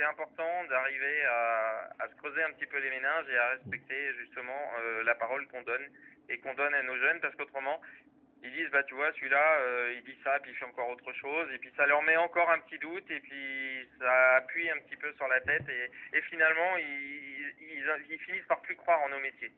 c'est important d'arriver à se creuser un petit peu les méninges et à respecter justement la parole qu'on donne et qu'on donne à nos jeunes, parce qu'autrement, ils disent, bah tu vois, celui-là, il dit ça, puis il fait encore autre chose, et puis ça leur met encore un petit doute, et puis ça appuie un petit peu sur la tête, et finalement, ils finissent par plus croire en nos métiers.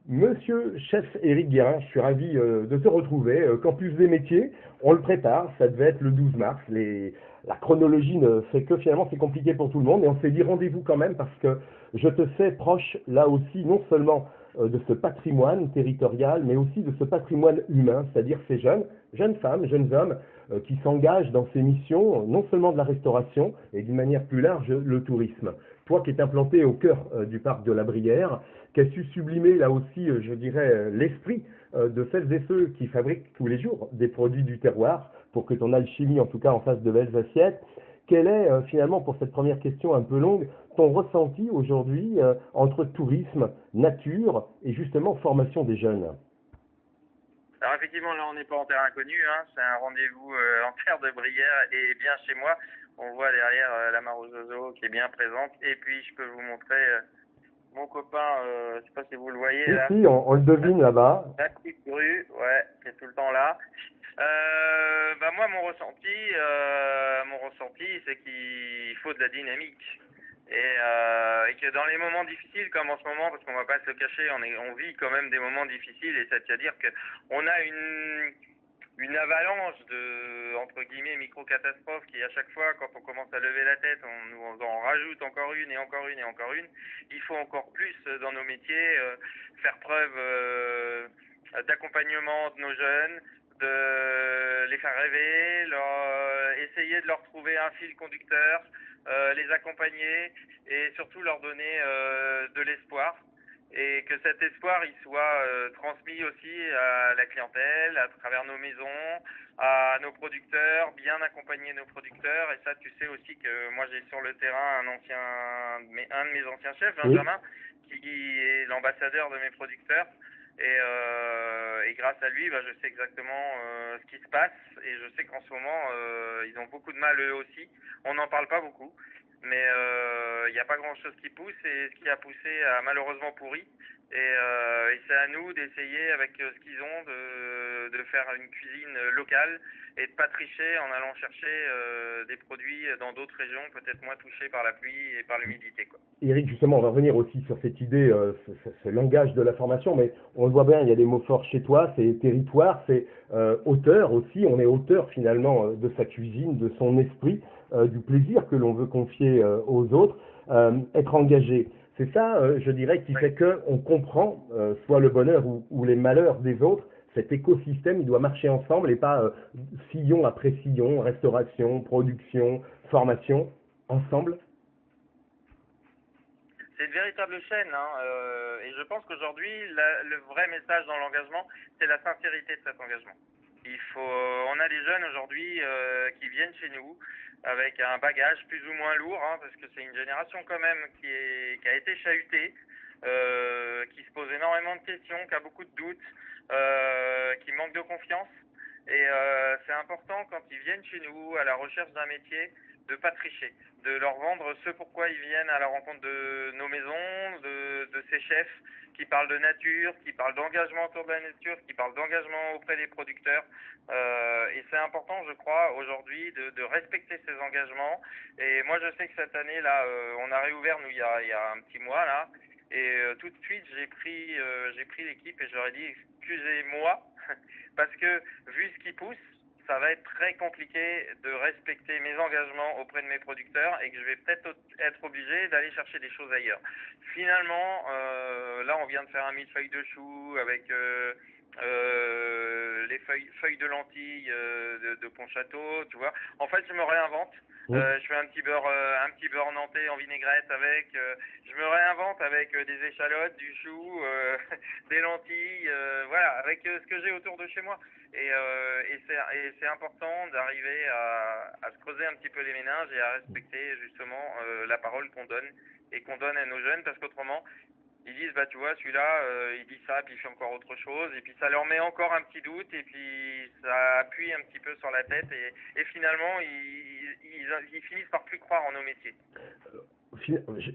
Monsieur chef Éric Guérin, je suis ravi de te retrouver. Campus des métiers, on le prépare, ça devait être le 12 mars. La chronologie ne fait que finalement c'est compliqué pour tout le monde et on s'est dit rendez-vous quand même parce que je te sais proche là aussi non seulement de ce patrimoine territorial mais aussi de ce patrimoine humain, c'est-à-dire ces jeunes femmes, jeunes hommes qui s'engagent dans ces missions, non seulement de la restauration et d'une manière plus large le tourisme. Toi qui es implanté au cœur du parc de la Brière, qui a su sublimer là aussi, je dirais, l'esprit de celles et ceux qui fabriquent tous les jours des produits du terroir pour que ton alchimie, en tout cas, en fasse de belles assiettes. Quel est finalement, pour cette première question un peu longue, ton ressenti aujourd'hui entre tourisme, nature et justement formation des jeunes? Alors effectivement, là, on n'est pas en terre inconnue, hein. C'est un rendez-vous en terre de Brière et bien chez moi. On voit derrière la mare aux oiseaux qui est bien présente. Et puis, je peux vous montrer mon copain, je sais pas si vous le voyez Si, là. si, on le devine là-bas. La petite grue, ouais, qui est tout le temps là. Bah moi, mon ressenti, c'est qu'il faut de la dynamique. Et que dans les moments difficiles comme en ce moment, parce qu'on va pas se le cacher, on vit quand même des moments difficiles, et c'est-à-dire que on a une avalanche de, entre guillemets, micro-catastrophes qui, à chaque fois, quand on commence à lever la tête, on en rajoute encore une et encore une et encore une. Il faut encore plus, dans nos métiers, faire preuve d'accompagnement de nos jeunes, de les faire rêver, essayer de leur trouver un fil conducteur, les accompagner et surtout leur donner de l'espoir. Et que cet espoir il soit transmis aussi à la clientèle, à travers nos maisons, à nos producteurs, bien accompagner nos producteurs. Et ça, tu sais aussi que moi j'ai sur le terrain un de mes anciens chefs, Oui. Benjamin, qui est l'ambassadeur de mes producteurs. Et grâce à lui, bah, je sais exactement ce qui se passe, et je sais qu'en ce moment, ils ont beaucoup de mal eux aussi. On n'en parle pas beaucoup, mais il n'y a pas grand-chose qui pousse, et ce qui a poussé a malheureusement pourri. Et c'est à nous d'essayer, avec ce qu'ils ont, de faire une cuisine locale et de pas tricher en allant chercher des produits dans d'autres régions, peut-être moins touchées par la pluie et par l'humidité, quoi. Eric, justement, on va revenir aussi sur cette idée, ce langage de la formation, mais on le voit bien, il y a des mots forts chez toi, c'est territoire, c'est auteur aussi, on est auteur finalement de sa cuisine, de son esprit, du plaisir que l'on veut confier aux autres, être engagé. C'est ça, je dirais, qui Oui. fait qu'on comprend soit le bonheur ou les malheurs des autres. Cet écosystème, il doit marcher ensemble et pas sillon après sillon, restauration, production, formation, ensemble. C'est une véritable chaîne, hein, et je pense qu'aujourd'hui, le vrai message dans l'engagement, c'est la sincérité de cet engagement. On a des jeunes aujourd'hui qui viennent chez nous avec un bagage plus ou moins lourd, hein, parce que c'est une génération quand même qui a été chahutée, qui se pose énormément de questions, qui a beaucoup de doutes, qui manque de confiance. Et c'est important quand ils viennent chez nous à la recherche d'un métier de pas tricher, de leur vendre ce pourquoi ils viennent à la rencontre de nos maisons, de ces chefs qui parlent de nature, qui parlent d'engagement autour de la nature, qui parlent d'engagement auprès des producteurs. Et c'est important, je crois, aujourd'hui de respecter ces engagements. Et moi, je sais que cette année, là, on a réouvert, nous, il y a un petit mois, là. Et tout de suite, j'ai pris l'équipe et je leur ai dit, excusez-moi, parce que vu ce qui pousse, ça va être très compliqué de respecter mes engagements auprès de mes producteurs, et que je vais peut-être être obligé d'aller chercher des choses ailleurs. Finalement, là, on vient de faire un millefeuille de choux avec les feuilles de lentilles de Pontchâteau, tu vois. En fait, je me réinvente. Oui. Je fais un petit beurre nantais en vinaigrette avec. Je me réinvente avec des échalotes, du chou, des lentilles, voilà, avec ce que j'ai autour de chez moi. Et c'est important d'arriver à se creuser un petit peu les méninges et à respecter justement la parole qu'on donne et qu'on donne à nos jeunes, parce qu'autrement, Ils disent, bah tu vois, celui-là, il dit ça, puis il fait encore autre chose, et puis ça leur met encore un petit doute, et puis ça appuie un petit peu sur la tête, et finalement, ils finissent par plus croire en nos métiers.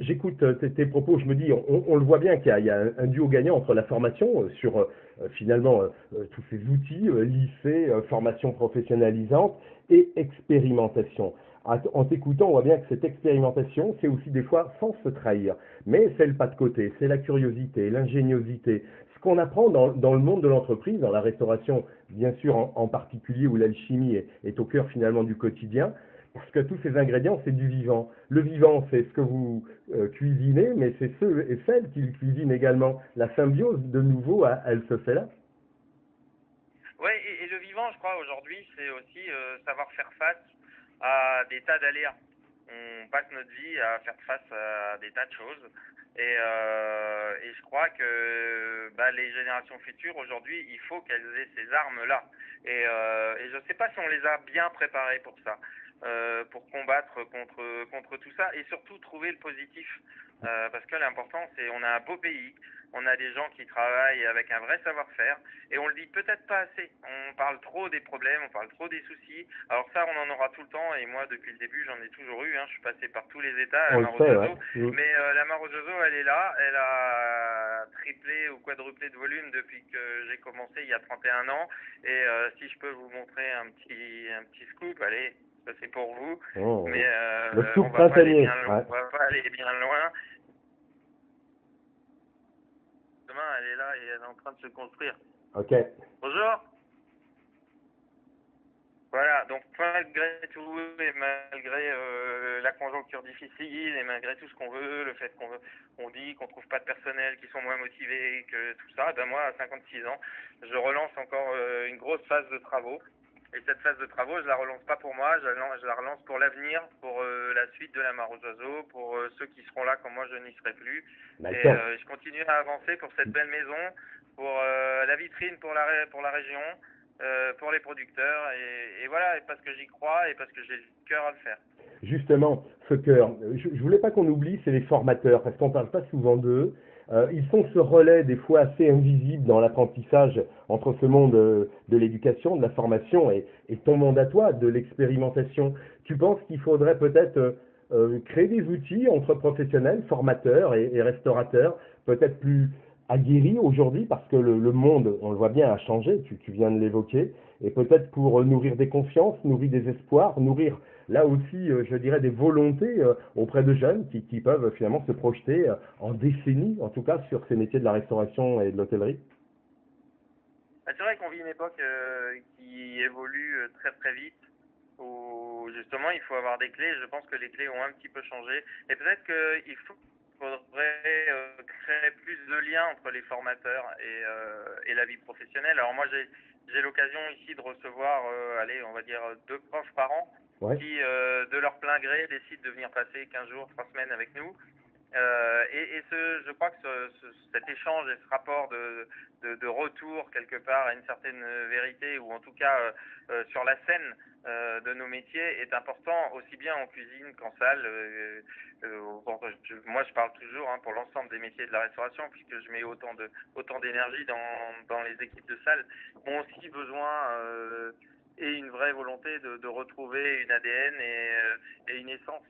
J'écoute tes propos, je me dis, on le voit bien qu'il y a un duo gagnant entre la formation sur finalement tous ces outils, lycée, formation professionnalisante et expérimentation. En t'écoutant, on voit bien que cette expérimentation, c'est aussi des fois sans se trahir, mais c'est le pas de côté, c'est la curiosité, l'ingéniosité, ce qu'on apprend dans le monde de l'entreprise, dans la restauration, bien sûr en particulier, où l'alchimie est au cœur finalement du quotidien. Parce que tous ces ingrédients, c'est du vivant. Le vivant, c'est ce que vous cuisinez, mais c'est ceux et celles qui le cuisinent également. La symbiose, de nouveau, elle se fait là. Ouais, et le vivant, je crois, aujourd'hui, c'est aussi savoir faire face à des tas d'aléas. On passe notre vie à faire face à des tas de choses. Et je crois que bah, les générations futures, aujourd'hui, il faut qu'elles aient ces armes-là. Et je ne sais pas si on les a bien préparées pour ça, pour combattre contre tout ça, et surtout trouver le positif. Parce que l'important, c'est on a un beau pays, on a des gens qui travaillent avec un vrai savoir-faire, et on le dit peut-être pas assez. On parle trop des problèmes, on parle trop des soucis. Alors ça, on en aura tout le temps, et moi, depuis le début, j'en ai toujours eu. Hein. Je suis passé par tous les états à la On le mare aux sait, ouais. oiseaux. Mais la mare aux oiseaux, elle est là. Elle a triplé ou quadruplé de volume depuis que j'ai commencé il y a 31 ans. Et si je peux vous montrer un petit scoop, allez, ça c'est pour vous. Oh, Mais le on scoop va pas aller printanier. bien loin. Ouais. On va pas aller bien loin. Demain, elle est là et elle est en train de se construire. Ok. Bonjour. Voilà, donc malgré tout, et malgré la conjoncture difficile, et malgré tout ce qu'on veut, le fait qu'on dit qu'on trouve pas de personnel, qui sont moins motivés, que tout ça, ben moi, à 56 ans, je relance encore une grosse phase de travaux. Et cette phase de travaux, je la relance pas pour moi, je la relance pour l'avenir, pour la suite de la mare aux oiseaux, pour ceux qui seront là quand moi je n'y serai plus. Et D'accord. je continue à avancer pour cette belle maison, pour la vitrine pour la région, pour les producteurs, et voilà, et parce que j'y crois et parce que j'ai le cœur à le faire. Justement, ce cœur, je voulais pas qu'on oublie, c'est les formateurs, parce qu'on parle pas souvent d'eux. Ils sont ce relais des fois assez invisible dans l'apprentissage entre ce monde de l'éducation, de la formation et ton monde à toi, de l'expérimentation. Tu penses qu'il faudrait peut-être créer des outils entre professionnels, formateurs et restaurateurs, peut-être plus aguerris aujourd'hui, parce que le monde, on le voit bien, a changé, tu viens de l'évoquer, et peut-être pour nourrir des confiances, nourrir des espoirs, nourrir là aussi, je dirais, des volontés auprès de jeunes qui peuvent finalement se projeter en décennies, en tout cas, sur ces métiers de la restauration et de l'hôtellerie. C'est vrai qu'on vit une époque qui évolue très très vite, où justement il faut avoir des clés. Je pense que les clés ont un petit peu changé, et peut-être qu'il faudrait créer plus de liens entre les formateurs et la vie professionnelle. Alors moi j'ai l'occasion ici de recevoir, allez, on va dire 2 profs par an Ouais. qui de leur plein gré décident de venir passer 15 jours, 3 semaines avec nous. Je crois que cet échange et ce rapport de retour quelque part à une certaine vérité, ou en tout cas sur la scène de nos métiers, est important, aussi bien en cuisine qu'en salle. Moi je parle toujours pour l'ensemble des métiers de la restauration, puisque je mets autant d'énergie dans les équipes de salle, ont aussi besoin et une vraie volonté de retrouver une ADN et une essence.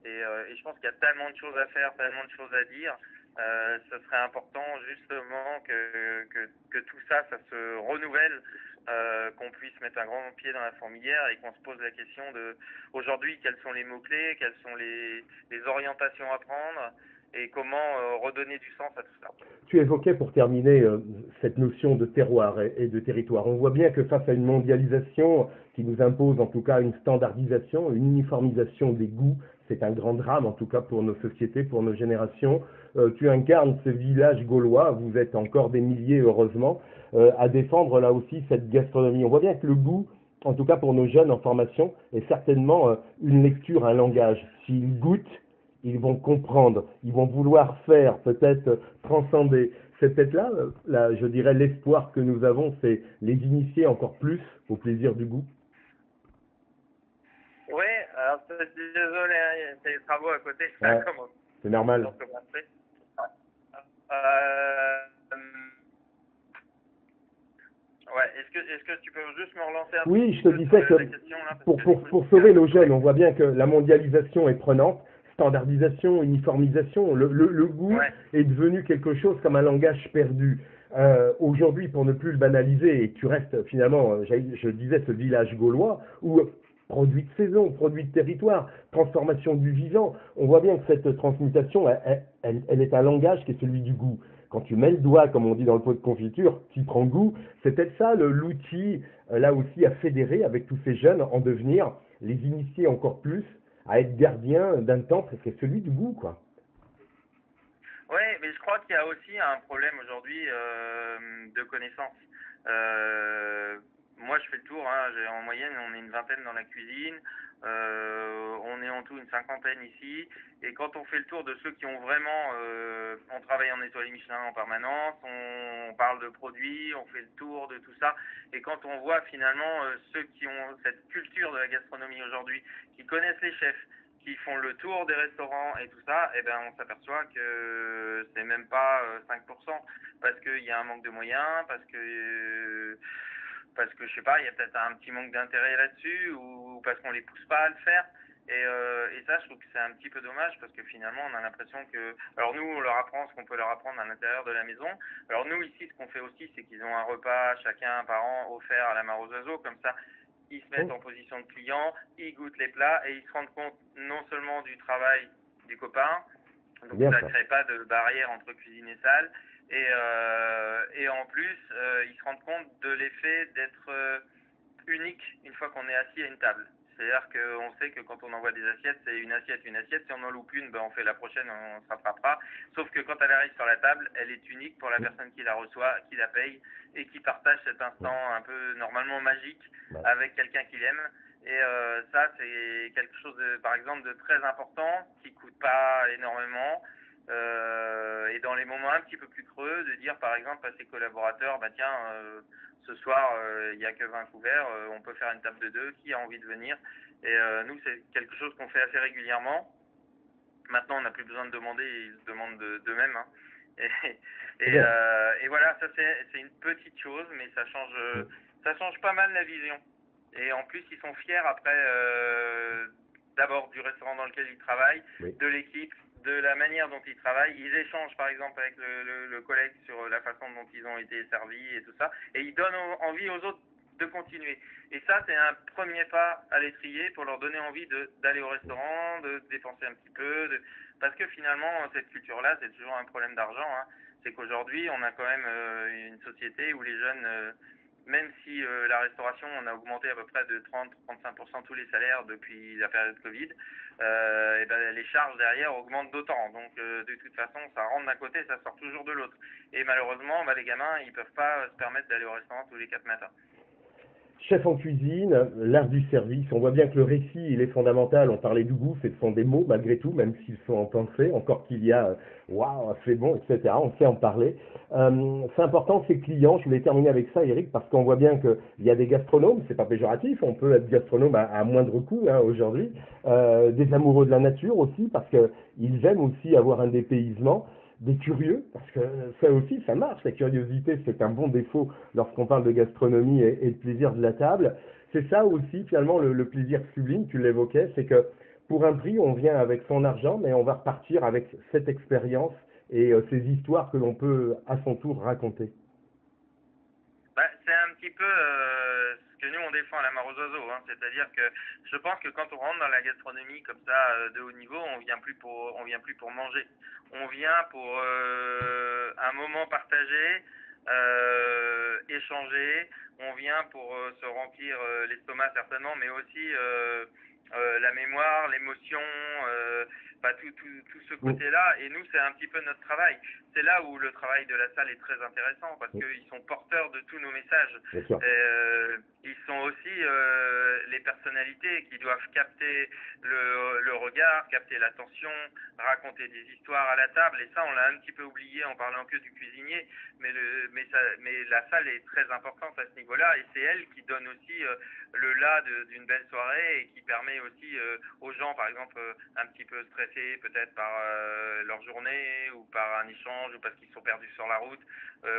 Et je pense qu'il y a tellement de choses à faire, tellement de choses à dire. Ce serait important justement que tout ça se renouvelle, qu'on puisse mettre un grand pied dans la fourmilière et qu'on se pose la question de aujourd'hui quels sont les mots-clés, quelles sont les orientations à prendre, et comment redonner du sens à tout ça. Tu évoquais pour terminer cette notion de terroir et de territoire. On voit bien que face à une mondialisation qui nous impose en tout cas une standardisation, une uniformisation des goûts, c'est un grand drame en tout cas pour nos sociétés, pour nos générations. Tu incarnes ce village gaulois, vous êtes encore des milliers heureusement, à défendre là aussi cette gastronomie. On voit bien que le goût, en tout cas pour nos jeunes en formation, est certainement une lecture, un langage. S'ils goûtent, ils vont comprendre, ils vont vouloir faire, peut-être transcender. C'est peut-être là, je dirais, l'espoir que nous avons, c'est les initier encore plus au plaisir du goût. Oui, alors désolé, il y a des travaux à côté, ça Ouais, commence. c'est normal. est-ce que tu peux juste me relancer un Oui, petit je te peu sur disais que la question là, parce que du coup, pour sauver nos jeunes, on voit bien que la mondialisation est prenante, standardisation, uniformisation, le goût ouais, est devenu quelque chose comme un langage perdu. Aujourd'hui, pour ne plus le banaliser, et tu restes finalement, je disais, ce village gaulois, où produit de saison, produit de territoire, transformation du vivant, on voit bien que cette transmutation, elle est un langage qui est celui du goût. Quand tu mets le doigt, comme on dit dans le pot de confiture, tu prends goût. C'est peut-être ça l'outil, là aussi, à fédérer avec tous ces jeunes en devenir, les initier encore plus à être gardiens d'un temple, c'est celui du goût, quoi. ouais, mais je crois qu'il y a aussi un problème aujourd'hui de connaissances. Moi, je fais le tour. Hein, en moyenne, on est une vingtaine dans la cuisine. On est en tout une cinquantaine ici. Et quand on fait le tour de ceux qui ont vraiment, on travaille en étoilé Michelin en permanence, on parle de produits, on fait le tour de tout ça. Et quand on voit finalement ceux qui ont cette culture de la gastronomie aujourd'hui, qui connaissent les chefs, qui font le tour des restaurants et tout ça, eh ben on s'aperçoit que c'est même pas 5%, parce qu'il y a un manque de moyens, parce que je sais pas, il y a peut-être un petit manque d'intérêt là-dessus, ou parce qu'on les pousse pas à le faire. Et ça, je trouve que c'est un petit peu dommage, parce que finalement, on a l'impression que... Alors nous, on leur apprend ce qu'on peut leur apprendre à l'intérieur de la maison. Alors nous, ici, ce qu'on fait aussi, c'est qu'ils ont un repas, chacun par an, offert à la mare aux oiseaux, comme ça, ils se mettent en position de client, ils goûtent les plats, et ils se rendent compte non seulement du travail du copain, donc Bien ça ça. ne crée pas de barrière entre cuisine et salle, et en plus, ils se rendent compte de l'effet d'être unique une fois qu'on est assis à une table. C'est-à-dire qu'on sait que quand on envoie des assiettes, c'est une assiette, une assiette. Si on en loupe une, ben on fait la prochaine, on se rattrapera. Sauf que quand elle arrive sur la table, elle est unique pour la personne qui la reçoit, qui la paye, et qui partage cet instant un peu normalement magique avec quelqu'un qu'il aime. Et ça, c'est quelque chose, par exemple, de très important, qui coûte pas énormément. Et dans les moments un petit peu plus creux, de dire par exemple à ses collaborateurs, bah tiens, ce soir, il n'y a que 20 couverts, on peut faire une table de deux, qui a envie de venir? Et nous, c'est quelque chose qu'on fait assez régulièrement. Maintenant, on n'a plus besoin de demander, ils se demandent d'eux-mêmes. Hein. Et voilà, ça c'est une petite chose, mais ça change pas mal la vision. Et en plus, ils sont fiers après, d'abord du restaurant dans lequel ils travaillent, de l'équipe, de la manière dont ils travaillent. Ils échangent par exemple avec le collègue sur la façon dont ils ont été servis et tout ça. Et ils donnent envie aux autres de continuer. Et ça, c'est un premier pas à l'étrier pour leur donner envie d'aller au restaurant, de dépenser un petit peu. Parce que finalement, cette culture-là, c'est toujours un problème d'argent. Hein. C'est qu'aujourd'hui, on a quand même une société où les jeunes, même si la restauration, on a augmenté à peu près de 30-35% tous les salaires depuis la période Covid, et ben, les charges derrière augmentent d'autant. Donc de toute façon, ça rentre d'un côté, ça sort toujours de l'autre. Et malheureusement, les gamins, ils peuvent pas se permettre d'aller au restaurant tous les 4 matins. Chef en cuisine, l'art du service, on voit bien que le récit, il est fondamental. On parlait du goût, ce sont des mots malgré tout, même s'ils sont en pensée, encore qu'il y a waouh, c'est bon, etc. On sait en parler. C'est important, ces clients, je voulais terminer avec ça, Eric, parce qu'on voit bien qu'il y a des gastronomes, c'est pas péjoratif, on peut être gastronome à moindre coût hein, aujourd'hui. Des amoureux de la nature aussi, parce qu'ils aiment aussi avoir un dépaysement. Des curieux, parce que ça aussi, ça marche. La curiosité, c'est un bon défaut lorsqu'on parle de gastronomie et de plaisir de la table. C'est ça aussi, finalement, le plaisir sublime, tu l'évoquais, c'est que pour un prix, on vient avec son argent, mais on va repartir avec cette expérience et ces histoires que l'on peut à son tour raconter. Bah, c'est un petit peu ce que nous on défend à la mare aux oiseaux, hein. C'est-à-dire que je pense que quand on rentre dans la gastronomie comme ça de haut niveau, on vient plus pour manger. On vient pour un moment partagé, échanger. On vient pour se remplir l'estomac certainement, mais aussi la mémoire, l'émotion, tout ce côté-là. Et nous, c'est un petit peu notre travail. C'est là où le travail de la salle est très intéressant, parce qu'ils sont porteurs de tous nos messages. Ils sont aussi les personnalités qui doivent capter le regard, capter l'attention, raconter des histoires à la table. Et ça, on l'a un petit peu oublié en parlant que du cuisinier, mais la salle est très importante à ce niveau-là, et c'est elle qui donne aussi le là d'une belle soirée, et qui permet aussi aux gens, par exemple, un petit peu stressés, stressés peut-être par leur journée ou par un échange ou parce qu'ils sont perdus sur la route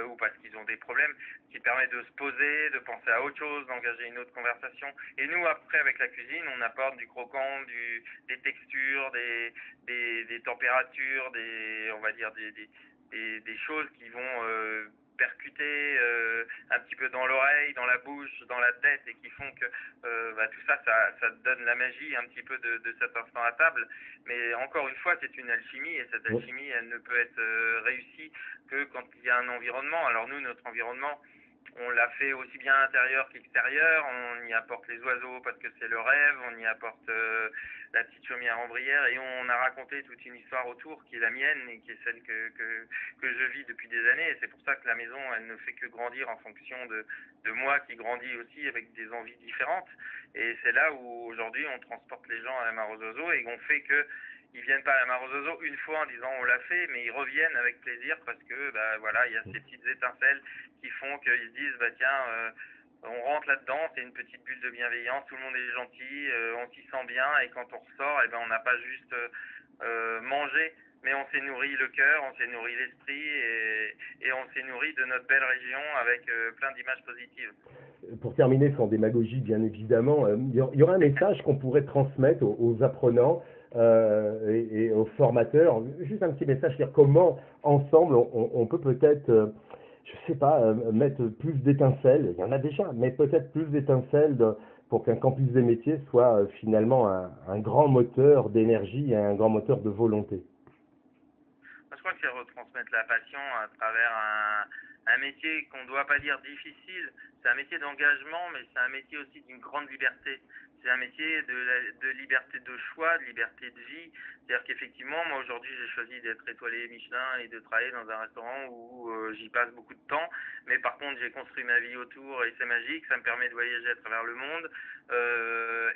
ou parce qu'ils ont des problèmes, ce qui permet de se poser, de penser à autre chose, d'engager une autre conversation. Et nous, après, avec la cuisine, on apporte du croquant, des textures, des températures, on va dire des choses qui vont percuter un petit peu dans l'oreille, dans la bouche, dans la tête et qui font que tout ça, ça donne la magie un petit peu de cet instant à table. Mais encore une fois, c'est une alchimie et cette alchimie, elle ne peut être réussie que quand il y a un environnement. Alors nous, notre environnement, on l'a fait aussi bien intérieur qu'extérieur. On y apporte les oiseaux parce que c'est le rêve. On y apporte la petite chaumière en brière et on a raconté toute une histoire autour qui est la mienne et qui est celle que je vis depuis des années. Et c'est pour ça que la maison, elle ne fait que grandir en fonction de moi qui grandis aussi avec des envies différentes. Et c'est là où aujourd'hui on transporte les gens à la Mare aux Oiseaux et on fait que ils viennent pas à la Mare aux Oiseaux une fois en disant on l'a fait, mais ils reviennent avec plaisir parce que voilà, il y a ces petites étincelles qui font qu'ils se disent tiens, on rentre là-dedans, c'est une petite bulle de bienveillance, tout le monde est gentil, on s'y sent bien et quand on ressort, on n'a pas juste mangé, mais on s'est nourri le cœur, on s'est nourri l'esprit et on s'est nourri de notre belle région avec plein d'images positives. Pour terminer, sans démagogie bien évidemment, il y aura un message qu'on pourrait transmettre aux apprenants et aux formateurs, juste un petit message, c'est-à-dire comment ensemble on peut peut-être, je sais pas, mettre plus d'étincelles, il y en a déjà, mais peut-être plus d'étincelles pour qu'un campus des métiers soit finalement un grand moteur d'énergie et un grand moteur de volonté. Je crois que c'est retransmettre la passion à travers un métier qu'on ne doit pas dire difficile. C'est un métier d'engagement, mais c'est un métier aussi d'une grande liberté. C'est un métier de liberté de choix, de liberté de vie. C'est-à-dire qu'effectivement, moi aujourd'hui, j'ai choisi d'être étoilé Michelin et de travailler dans un restaurant où j'y passe beaucoup de temps. Mais par contre, j'ai construit ma vie autour et c'est magique. Ça me permet de voyager à travers le monde.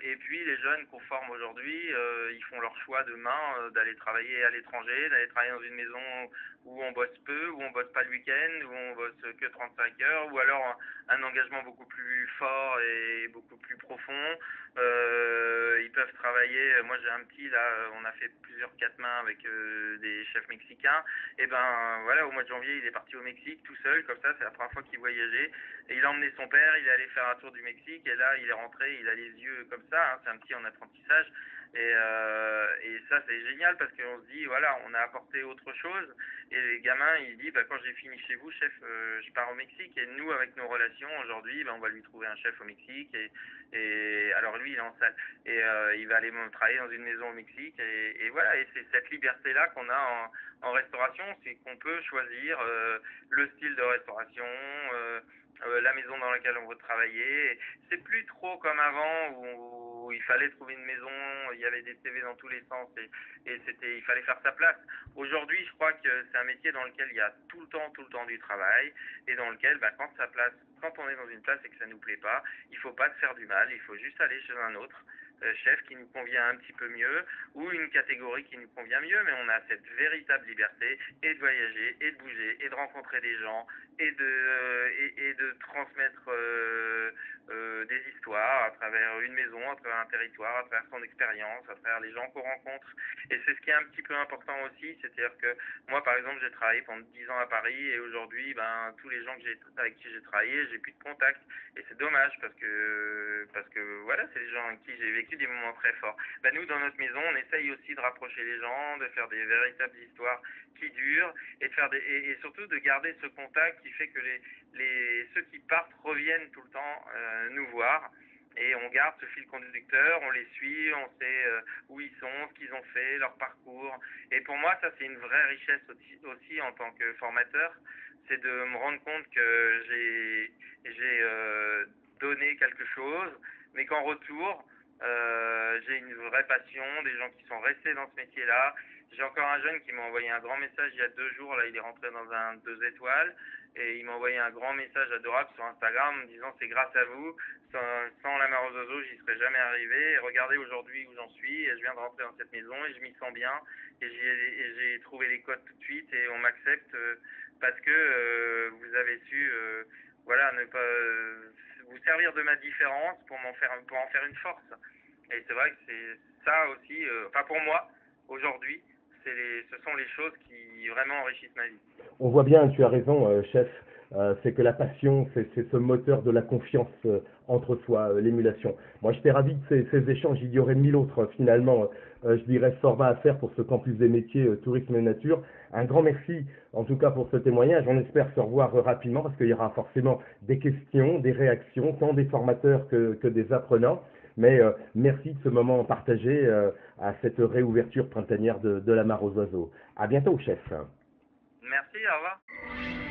Et puis, les jeunes qu'on forme aujourd'hui, ils font leur choix demain d'aller travailler à l'étranger, d'aller travailler dans une maison où on bosse peu, où on bosse pas le week-end, où on bosse que 35 heures, ou alors un engagement beaucoup plus fort et beaucoup plus profond. Ils peuvent travailler, moi j'ai un petit là, on a fait plusieurs 4 mains avec des chefs mexicains, et voilà, au mois de janvier il est parti au Mexique tout seul, comme ça c'est la première fois qu'il voyageait, et il a emmené son père, il est allé faire un tour du Mexique, et là il est rentré, il a les yeux comme ça, c'est un petit en apprentissage, et ça c'est génial parce qu'on se dit voilà, on a apporté autre chose et les gamins il dit quand j'ai fini chez vous chef, je pars au Mexique et nous avec nos relations aujourd'hui on va lui trouver un chef au Mexique et alors lui il est en salle et il va aller travailler dans une maison au Mexique et voilà, et c'est cette liberté là qu'on a en restauration, c'est qu'on peut choisir le style de restauration, la maison dans laquelle on veut travailler. C'est plus trop comme avant où il fallait trouver une maison, il y avait des CV dans tous les sens et il fallait faire sa place. Aujourd'hui, je crois que c'est un métier dans lequel il y a tout le temps du travail et dans lequel, quand on est dans une place et que ça nous plaît pas, il faut pas se faire du mal, il faut juste aller chez un autre chef qui nous convient un petit peu mieux ou une catégorie qui nous convient mieux, mais on a cette véritable liberté et de voyager et de bouger et de rencontrer des gens et de transmettre des histoires à travers une maison, à travers un territoire, à travers son expérience, à travers les gens qu'on rencontre. Et c'est ce qui est un petit peu important aussi, c'est-à-dire que moi par exemple j'ai travaillé pendant 10 ans à Paris et aujourd'hui tous les gens avec qui j'ai travaillé, j'ai plus de contact et c'est dommage parce que voilà, c'est les gens avec qui j'ai vécu des moments très forts. Nous dans notre maison on essaye aussi de rapprocher les gens, de faire des véritables histoires qui durent et de faire et surtout de garder ce contact qui fait que ceux qui partent reviennent tout le temps nous voir et on garde ce fil conducteur, on les suit, on sait où ils sont, ce qu'ils ont fait, leur parcours. Et pour moi, ça c'est une vraie richesse aussi en tant que formateur, c'est de me rendre compte que j'ai donné quelque chose, mais qu'en retour, j'ai une vraie passion, des gens qui sont restés dans ce métier-là. J'ai encore un jeune qui m'a envoyé un grand message il y a 2 jours, là il est rentré dans un 2 étoiles, et il m'a envoyé un grand message adorable sur Instagram en me disant c'est grâce à vous, sans la Mare aux Oiseaux j'y serais jamais arrivé, et regardez aujourd'hui où j'en suis, et je viens de rentrer dans cette maison et je m'y sens bien, et j'ai trouvé les codes tout de suite et on m'accepte parce que vous avez su voilà, ne pas vous servir de ma différence pour en faire une force. Et c'est vrai que c'est ça aussi, pour moi, aujourd'hui, ce sont les choses qui vraiment enrichissent ma vie. On voit bien, tu as raison, chef, c'est que la passion, c'est ce moteur de la confiance entre soi, l'émulation. Moi, j'étais ravi de ces échanges, il y aurait 1000 autres finalement, je dirais, format à faire pour ce campus des métiers tourisme et nature. Un grand merci en tout cas pour ce témoignage, on espère se revoir rapidement parce qu'il y aura forcément des questions, des réactions, tant des formateurs que des apprenants. Mais merci de ce moment partagé à cette réouverture printanière de la mare aux oiseaux. À bientôt, chef. Merci, au revoir.